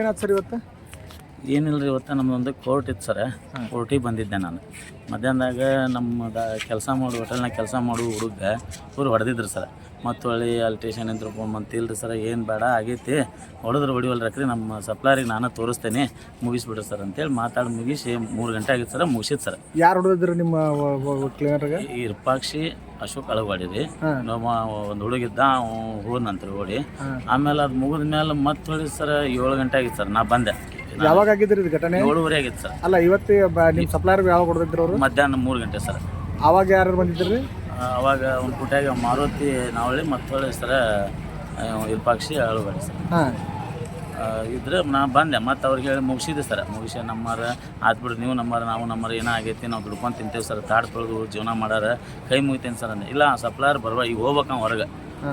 ಏನಾಯ್ತು ಸರ್ ಇವತ್ತು? ಏನಿಲ್ಲ ರೀ, ಇವತ್ತು ನಮ್ಮದೊಂದು ಕೋರ್ಟ್ ಇತ್ತು ಸರ. ಕೋರ್ಟಿಗೆ ಬಂದಿದ್ದೆ ನಾನು. ಮಧ್ಯಾಹ್ನದಾಗ ನಮ್ಮದು ಕೆಲಸ ಮಾಡು ಹೋಟೆಲ್ನಾಗ ಕೆಲಸ ಮಾಡು ಹುಡುಗ ಇವ್ರು ಹೊಡೆದಿದ್ರು ಸರ್. ಮತ್ತು ಹೊಳ್ಳಿ ಅಲ್ಲಿ ಸ್ಟೇಷನ್ ಅಂತ ಫೋನ್ ಬಂತಿಲ್ಲ ಸರ್, ಏನು ಬೇಡ ಆಗೈತಿ, ಹೊಡೆದ್ರೆ ಹೊಡಿವಲ್ರಕ್ರಿ, ನಮ್ಮ ಸಪ್ಲಾರಿಗೆ ನಾನು ತೋರಿಸ್ತೇನೆ, ಮುಗಿಸ್ಬಿಡ್ರಿ ಸರ್ ಅಂತೇಳಿ ಮಾತಾಡಿ ಮುಗಿಸಿ 3 ಗಂಟೆ ಆಗಿತ್ತು ಸರ್, ಮುಗಿಸಿದ್ದು ಸರ್. ಯಾರು ಹೊಡೆದಿದ್ರು ನಿಮ್ಮ ಕ್ಲಿಯರ್ಗೆ? ಇರ್ಪಾಕ್ಷಿ ಅಶೋಕ್ ಅಳಗವಾಡಿ ರೀ. ಒಂದು ಹುಡುಗಿದ್ದ, ಹೋದ್ನಂತ ಓಡಿ. ಆಮೇಲೆ ಅದು ಮುಗಿದ ಮೇಲೆ ಮತ್ತೆ ಹೊಳಿ ಸರ್ 7 ಗಂಟೆ ಆಗಿತ್ತು ಸರ್, ನಾ ಬಂದೆ. ಯಾವಾಗ ಆಗಿದ್ರಿ ಇದು ಘಟನೆ? 7:30 ಆಗಿತ್ತು ಸರ್. ಅಲ್ಲ, ಇವತ್ತು ನಿಮ್ಮ ಸಪ್ಲೈರ್ ಯಾವಾಗ ಹೊಡೆದಿದ್ರು ಅವರು? ಮಧ್ಯಾಹ್ನ 3 ಗಂಟೆ ಸರ್. ಆವಾಗ ಯಾರು ಬಂದಿದ್ರಿ? ಅವಾಗ ಒಂದು ಪುಟ್ಟಾಗ ಮಾರುತಿ ನಾವಳಿ ಮತ್ತು ಹೊಳ್ಳಿ ಸರ ಇರ್ಪಾಕ್ಷಿ ಅಳಗವಾಡಿ ಸರ್. ಇದ್ರೆ ನಾ ಬಂದೆ, ಮತ್ತು ಅವ್ರಿಗೆ ಹೇಳಿ ಮುಗಿಸಿದೆ ಸರ್. ಮುಗಿಸಿ ನಮ್ಮರ ಆತ್ಬಿಡ್ರಿ, ನೀವು ನಮ್ಮರ ನಾವು ನಮ್ಮರ ಏನೋ ಆಗೈತಿ, ನಾವು ದುಡ್ಕೊಂಡು ತಿಂತೇವೆ ಸರ್, ತಾಡ್ಸ್ಕೊಳ್ದು ಜೀವನ ಮಾಡಾರ, ಕೈ ಮುಗಿತೇನೆ ಸರ್ ಅಂದೆ. ಇಲ್ಲ ಸಪ್ಲಾಯರ್ ಬರ್ಬಾ, ಈಗ ಹೋಗ್ಬೇಕು ಅವ್ನು ಹೊರಗೆ,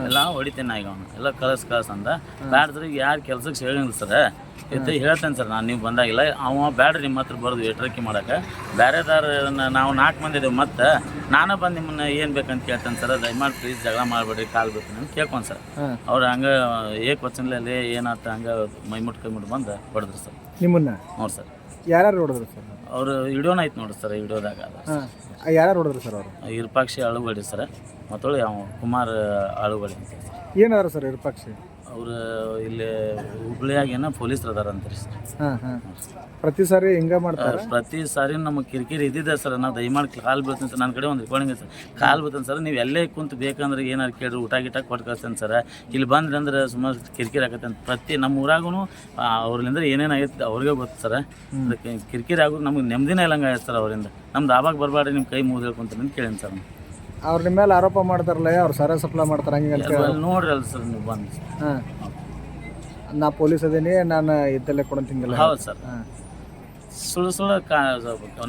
ಎಲ್ಲ ಹೊಡಿತೇನೆ ಈಗ ಅವನು, ಎಲ್ಲ ಕಳ್ಸ ಅಂದ. ಬ್ಯಾಡ್ರಿ, ಈಗ ಯಾರು ಕೆಲ್ಸಕ್ಕೆ ಹೇಳಿಲ್ಲ ಸರ್, ಇತ್ತು ಹೇಳ್ತೇನೆ ಸರ್ ನಾನು, ನೀವು ಬಂದಾಗಿಲ್ಲ. ಅವ ಬ್ಯಾಡ್ರಿ ನಿಮ್ಮ ಹತ್ರ ಬರೋದು ವೇಟ್ರಕ್ಕಿ ಮಾಡೋಕೆ, ಬೇರೆದಾರ ನಾವು 4 ಮಂದಿ ಇದ್ದೇವೆ, ಮತ್ತು ನಾನೇ ಬಂದು ನಿಮ್ಮನ್ನ ಏನು ಬೇಕಂತ ಕೇಳ್ತೇನೆ ಸರ್, ದಯಮಾಡಿ ಪ್ಲೀಸ್ ಜಗಳ ಮಾಡಿಬಿಡ್ರಿ, ಕಾಲು ಬೇಕು ಅಂತ ಕೇಳ್ಕೊಂಡು ಸರ್. ಅವ್ರು ಹಂಗೆ ವಚನದಲ್ಲಿ ಏನಾಯ್ತ ಹಂಗೆ ಮೈಮುಟ್ಟು ಕೈಮುಟ್ಟು ಬಂದು ಹೊಡೆದ್ರು ಸರ್ ನಿಮ್ಮನ್ನ. ಹ್ಞೂ ಸರ್. ಯಾರು ಹೊಡೆದ್ರು ಸರ್? ಅವರು ವಿಡಿಯೋನ ಐತೆ ನೋಡ್ರಿ ಸರ್, ವಿಡಿಯೋದಾಗ ಯಾರು ಹೊಡೆದ್ರು ಸರ್? ಅವರು ಇರ್ಪಾಕ್ಷಿ ಅಳುಗಡಿ ಸರ್, ಮತ್ತೊಳ್ಳಿ ಅವ ಕುಮಾರ್ ಅಳುಗಡಿ ಅಂತ. ಏನಾದ್ರು ಸರ್ ಇರ್ಪಾಕ್ಷಿ? ಅವರು ಇಲ್ಲಿ ಹುಬ್ಳಿಯಾಗೇನೋ ಪೊಲೀಸರು ಅದಾರ ಅಂತೀರಿ ಸರ್. ಪ್ರತಿ ಸಾರಿ ಹಿಂಗೆ ಮಾಡ್ತಾರೆ? ಪ್ರತಿ ಸಾರಿ ನಮಗೆ ಕಿರಿಕಿರಿ ಇದ್ದಿದೆ ಸರ್. ನಾವು ದಯಮಾಡಿ ಕಾಲು ಬೀಳ್ತೇನೆ ಸರ್, ನನ್ನ ಕಡೆ ಒಂದು ರೆಕಾರ್ಡಿಂಗ್ ಸರ್, ಕಾಲು ಬೀಳ್ತೇನೆ ಸರ್, ನೀವು ಎಲ್ಲೇ ಕುಂತು ಬೇಕಂದ್ರೆ ಏನಾರು ಕೇಳ್ರಿ, ಊಟ ಗೀಟ ಕೊಟ್ಟು ಕಳ್ಸ್ತೇನೆ ಸರ್, ಇಲ್ಲಿ ಬಂದ್ರಿ ಅಂದ್ರೆ ಸುಮಾರು ಕಿರಿಕಿರಿ ಆಗತ್ತೆ ಅಂತ. ಪ್ರತಿ ನಮ್ಮ ಊರಾಗೂ ಅವ್ರಿಂದ ಏನೇನು ಆಗೈತೆ ಅವ್ರಿಗೆ ಗೊತ್ತು ಸರ್. ಅದಕ್ಕೆ ಕಿರಿಕಿರಿ ಆಗೋದು ನಮಗೆ ನೆಮ್ಮದಿನೇ ಇಲ್ಲಂಗೆ ಆಗೈತೆ ಸರ್ ಅವರಿಂದ. ನಮ್ದು ಆವಾಗ ಬರಬಾರ್ರಿ, ನಿಮ್ಮ ಕೈ ಮುಗಿದು ಹೇಳ್ಕೊಂತೀನಿ ಅಂತ ಕೇಳೀನಿ ಸರ್. ಅವ್ರ ನಿಮ್ಮ ಮೇಲೆ ಆರೋಪ ಮಾಡ್ತಾರಲ್ಲ, ಅವ್ರು ಸರ ಸಪ್ಲೈ ಮಾಡ್ತಾರೆ ಹಂಗೆ ನೋಡ್ರಿ ಅಲ್ಲ ಸರ್ ನೀವು ಬಂದು. ನಾ ಪೊಲೀಸ್ ಅದೀನಿ, ನಾನು ಇದ್ದಲ್ಲೇ ಕೊಡಂತ ಹಿಂಗೆಲ್ಲ. ಹೌದು ಸರ್. ಸುಳ್ಳು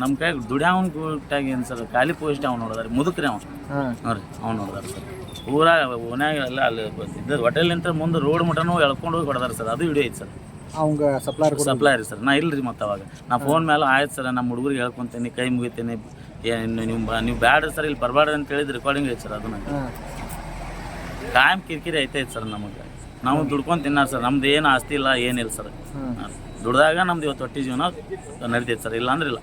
ನಮ್ಮ ಕೈ ದುಡ್ಯಾವನ್ ಗುಟ್ಟಾಗಿ ಏನು ಸರ್, ಖಾಲಿ ಪೋಸ್ಟ್ ಅವ್ನು ನೋಡಿದಾರೆ, ಮುದುಕ್ರಿ ಅವ್ನು ನೋಡ್ರಿ, ಅವ್ನು ನೋಡಿದಾರೆ ಸರ್. ಊರಾಗ ಓನ್ಯಾಗ ಎಲ್ಲ ಅಲ್ಲಿ ಇದ್ದ ಹೋಟೆಲ್ನಿಂತ ಮುಂದೆ ರೋಡ್ ಮಟನೂ ಎಳ್ಕೊಂಡು ಹೋಗಿ ಹೊಡೆದಾರೆ ಸರ್, ಅದು ವಿಡಿಯೋ ಐತೆ ಸರ್. ಅವಂಗ ಸಪ್ಲೈರಿ ಸರ್. ನಾ ಇಲ್ರಿ ಮತ್ತು ಅವಾಗ ನಾ ಫೋನ್ ಮೇಲೆ ಆಯ್ತು ಸರ್, ನಮ್ಮ ಹುಡುಗರಿಗೆ ಹೇಳ್ಕೊತೀನಿ, ಕೈ ಮುಗಿತೀನಿ, ಏನು ನೀವು ಬ್ಯಾಡ್ರಿ ಸರ್, ಇಲ್ಲಿ ಬರಬಾರ್ದು ಅಂತ ಹೇಳಿದ್ರೆ ರೆಕಾರ್ಡಿಂಗ್ ಐತೆ ಸರ್. ಅದನ್ನ ಕಾಯಂ ಕಿರಿಕಿರಿ ಐತೆ ಸರ್ ನಮಗೆ. ನಾವು ದುಡ್ಕೊಂಡು ತಿನ್ನಾರ ಸರ್, ನಮ್ದು ಏನು ಆಸ್ತಿ ಇಲ್ಲ, ಏನಿಲ್ಲ ಸರ್. ದುಡ್ದಾಗ ನಮ್ದು ಇವತ್ತು ಹೊಟ್ಟೆ ಜೀವನ ನಡೀತೈತೆ ಸರ್, ಇಲ್ಲ ಅಂದ್ರೆ ಇಲ್ಲ.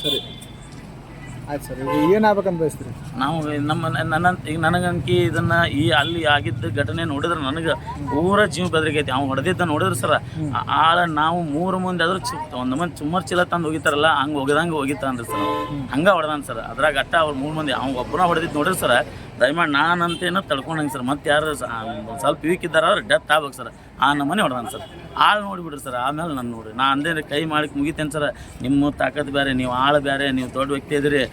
ಸರಿ ಆಯ್ತು ಸರ್. ಏನಾಗ್ಬೇಕಂತ ಬಯಸ್ತೀರಿ? ನಾವು ಈಗ ನನಗಂಕಿ ಇದನ್ನು ಅಲ್ಲಿ ಆಗಿದ್ದ ಘಟನೆ ನೋಡಿದ್ರೆ ನನಗೆ ಪೂರ ಜೀವ ಬೆದರಿಕೈತಿ. ಅವ್ನು ಹೊಡೆದಿದ್ದ ನೋಡಿದ್ರೆ ಸರ್, ನಾವು 3 ಮಂದಿ ಆದ್ರೂ ಒಂದು ಮಂದಿ ಸುಮಾರು ಚೀಲ ತಂದು ಹೋಗಿತಾರಲ್ಲ, ಹಂಗೆ ಹೋಗಿದಂಗೆ ಹೋಗಿತ್ತಾನ್ರಿ ಸರ್. ಹಂಗೆ ಹೊಡೆದಾನ ಸರ್. ಅದ್ರಾಗ ಅಟ್ಟ ಅವ್ರು 3 ಮಂದಿ, ಅವ್ನು ಒಬ್ಬನ ಹೊಡೆದಿದ್ದು ನೋಡಿರಿ ಸರ್, ದಯಮಾಡಿ ನಾನಂತೇನೋ ತಡ್ಕೊಂಡಂಗೆ ಸರ್. ಮತ್ತೆ ಯಾರು ಸ್ವಲ್ಪ ವೀಕ್ ಇದ್ದಾರೆ ಅವ್ರು ಡೆತ್ ಆಗ್ಬೇಕು ಸರ್, ಆ ನಮ್ಮನೆ ಹೊಡೆದಾನ ಸರ್. ಆಳು ನೋಡಿಬಿಡ್ರಿ ಸರ್. ಆಮೇಲೆ ನಾನು ನೋಡಿರಿ, ನಾ ಅಂದೇರಿ ಕೈ ಮಾಡಕ್ಕೆ ಮುಗಿತೇನೆ ಸರ್. ನಿಮ್ಮ ತಾಕತ್ತು ಬೇರೆ, ನೀವು ಆಳು ಬೇರೆ, ನೀವು ದೊಡ್ಡ ವ್ಯಕ್ತಿ ಇದ್ದೀರಿ,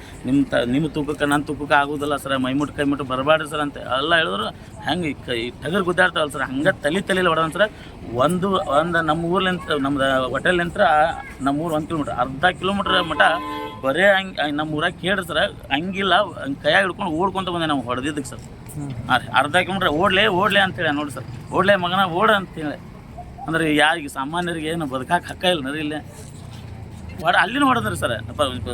ನಿಮ್ಮ ತೂಕಕ್ಕೆ ನನ್ನ ತೂಕಕ್ಕೆ ಆಗೋದಿಲ್ಲ ಸರ್, ಮೈಮುಟ್ಟು ಕೈ ಮುಟ್ಟು ಬರಬಾರ್ದು ಸರ್ ಅಂತ ಎಲ್ಲ ಹೇಳಿದ್ರು. ಹೆಂಗೆ ಈ ಟಗರ್ ಗುದ್ದಾಡ್ತಾವಲ್ಲ ಸರ್, ಹಂಗೆ ತಲೆಯಲ್ಲಿ ಹೊಡೆದಾನ ಸರ್. ಒಂದು ನಮ್ಮ ಊರ್ಲಿಂತ, ನಮ್ದು ಹೋಟೆಲ್ನಿಂತ ನಮ್ಮ ಊರು 1 ಕಿಲೋಮೀಟ್ರ್, ಅರ್ಧ ಕಿಲೋಮೀಟ್ರ್ ಮಟ್ಟ ಬರೇ ಹಂಗೆ ನಮ್ಮ ಊರಾಗ ಕೇಳ್ರಿ ಸರ್, ಹಂಗಿಲ್ಲ ಕೈಯಾಗ ಹಿಡ್ಕೊಂಡು ಓಡ್ಕೊಂತ ಬಂದೆ ನಾವು ಹೊಡೆದಿದ್ದಕ್ಕೆ ಸರ್. ಹಾಂ ರೀ, ಅರ್ಧ ಕಿಲೋಮೀಟ್ರ್ ಓಡ್ಲೆ ಅಂತೇಳಿ ನೋಡಿ ಸರ್, ಓಡ್ಲೆ ಮಗನ ಓಡ ಅಂತೇಳಿ. ಅಂದ್ರೆ ಯಾರಿಗೆ ಸಾಮಾನ್ಯರಿಗೆ ಏನು ಬದುಕಕ್ಕೆ ಹಕ್ಕ ಇಲ್ಲ ನರಿ ಇಲ್ಲೇ ಅಲ್ಲಿನ ಹೊಡೆದ್ರಿ ಸರ್.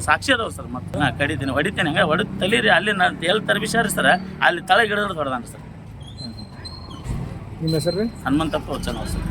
ಸಾಕ್ಷಿ ಅದಾವ ಸರ್. ಮತ್ತೆ ನಾ ಹೊಡಿತೀನಿ ಹಂಗೆ ಹೊಡೆದು ತಲೀರಿ, ಅಲ್ಲಿ ನಾನು ಎಲ್ಲಿ ತರಬಿಸಾರಿ ಸರ್, ಅಲ್ಲಿ ತಲೆಗೆ ಹಿಡಿದ್ರೆ ಹೊಡೆದಾನ ಸರ್. ನಿಮ್ಮ ಹೆಸರು? ಹನುಮಂತಪ್ಪ ವಚನ ಸರ್.